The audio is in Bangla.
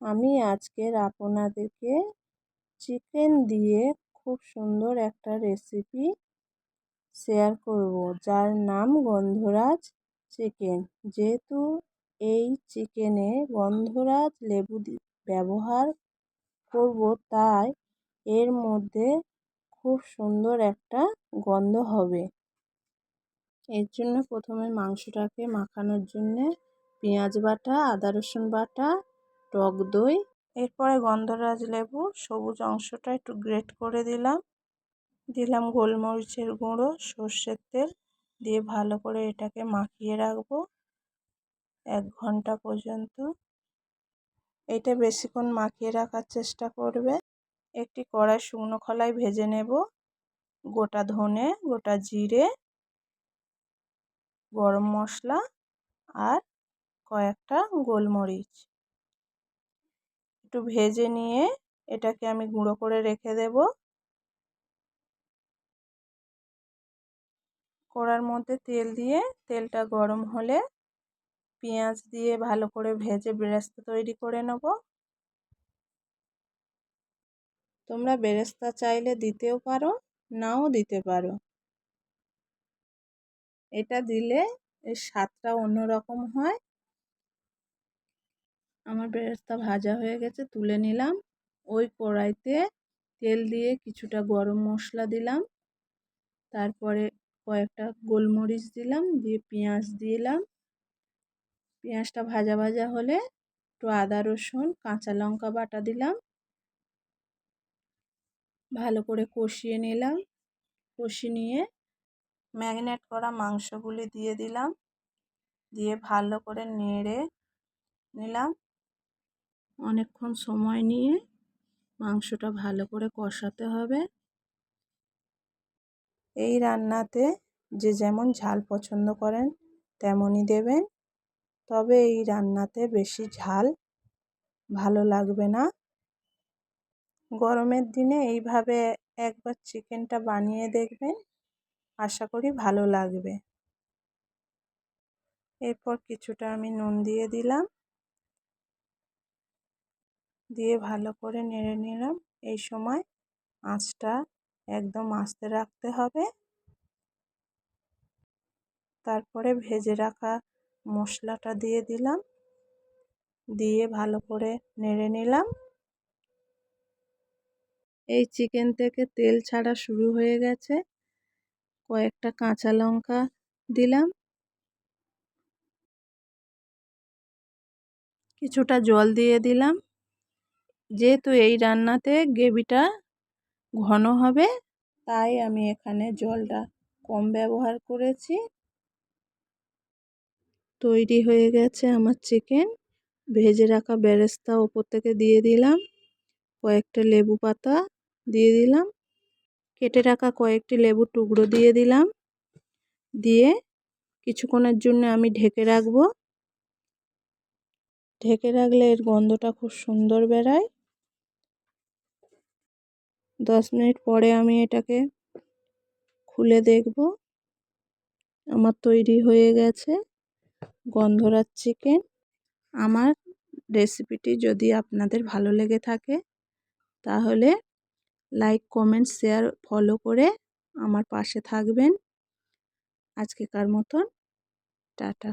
আমি আজকের আপনাদেরকে চিকেন দিয়ে খুব সুন্দর একটা রেসিপি শেয়ার করব, যার নাম গন্ধরাজ চিকেন। যেহেতু এই চিকেনে গন্ধরাজ লেবু ব্যবহার করব, তাই এর মধ্যে খুব সুন্দর একটা গন্ধ হবে। এর জন্য প্রথমে মাংসটাকে মাখানোর জন্যে পেঁয়াজ বাটা, আদা রসুন বাটা, টক দই, এরপরে গন্ধরাজ লেবু সবুজ অংশটা একটু গ্রেট করে দিলাম গোলমরিচের গুঁড়ো, সর্ষের তেল দিয়ে ভালো করে এটাকে মাখিয়ে রাখবো 1 ঘন্টা পর্যন্ত। এটা বেশিক্ষণ মাখিয়ে রাখার চেষ্টা করবে। একটি কড়াই শুকনো খোলায় ভেজে নেব গোটা ধনে, গোটা জিরে, গরম মশলা আর কয়েকটা গোলমরিচ। একটু ভেজে নিয়ে এটাকে আমি গুঁড়ো করে রেখে দেব। কড়ার মধ্যে তেল দিয়ে তেলটা গরম হলে পেঁয়াজ দিয়ে ভালো করে ভেজে বেরেস্তা তৈরি করে নেব। তোমরা বেরেস্তা চাইলে দিতেও পারো, নাও দিতে পারো। এটা দিলে এর স্বাদটা অন্যরকম হয়। আমার বেরেস্তা ভাজা হয়ে গেছে, তুলে নিলাম। ওই কড়াইতে তেল দিয়ে কিছুটা গরম মশলা দিলাম, তারপরে কয়েকটা গোলমরিচ দিলাম, দিয়ে পেঁয়াজ দিলাম। পেঁয়াজটা ভাজা ভাজা হলে একটু আদা রসুন কাঁচা লঙ্কা বাটা দিলাম, ভালো করে কষিয়ে নিলাম। কষিয়ে নিয়ে ম্যারিনেট করা মাংসগুলি দিয়ে দিলাম, দিয়ে ভালো করে নেড়ে নিলাম। অনেকক্ষণ সময় নিয়ে মাংসটা ভালো করে কষাতে হবে। এই রান্নাতে যে যেমন ঝাল পছন্দ করেন তেমনই দেবেন, তবে এই রান্নাতে বেশি ঝাল ভালো লাগবে না। গরমের দিনে এইভাবে একবার চিকেনটা বানিয়ে দেখবেন, আশা করি ভালো লাগবে। এরপর কিছুটা আমি নুন দিয়ে দিলাম, দিয়ে ভালো করে নেড়ে নিলাম। এই সময় আঁচটা একদম আস্তে রাখতে হবে। তারপরে ভেজে রাখা মশলাটা দিয়ে দিলাম, দিয়ে ভালো করে নেড়ে নিলাম। এই চিকেন থেকে তেল ছাড়া শুরু হয়ে গেছে। কয়েকটা কাঁচা লঙ্কা দিলাম, কিছুটা জল দিয়ে দিলাম। যেহেতু এই রান্নাতে গ্রেভিটা ঘন হবে, তাই আমি এখানে জলটা কম ব্যবহার করেছি। তৈরি হয়ে গেছে আমার চিকেন। ভেজে রাখা বেরেস্তা ওপর থেকে দিয়ে দিলাম, কয়েকটা লেবু পাতা দিয়ে দিলাম, কেটে রাখা কয়েকটি লেবুর টুকরো দিয়ে দিলাম, দিয়ে কিছুক্ষণের জন্য আমি ঢেকে রাখবো। ঢেকে রাখলে এর গন্ধটা খুব সুন্দর বেরায়। 10 মিনিট পরে আমি এটাকে খুলে দেখব। আমার তৈরি হয়ে গেছে গন্ধরাজ চিকেন। আমার রেসিপিটি যদি আপনাদের ভালো লেগে থাকে তাহলে লাইক, কমেন্ট, শেয়ার, ফলো করে আমার পাশে থাকবেন। আজকেকার মতন টাটা।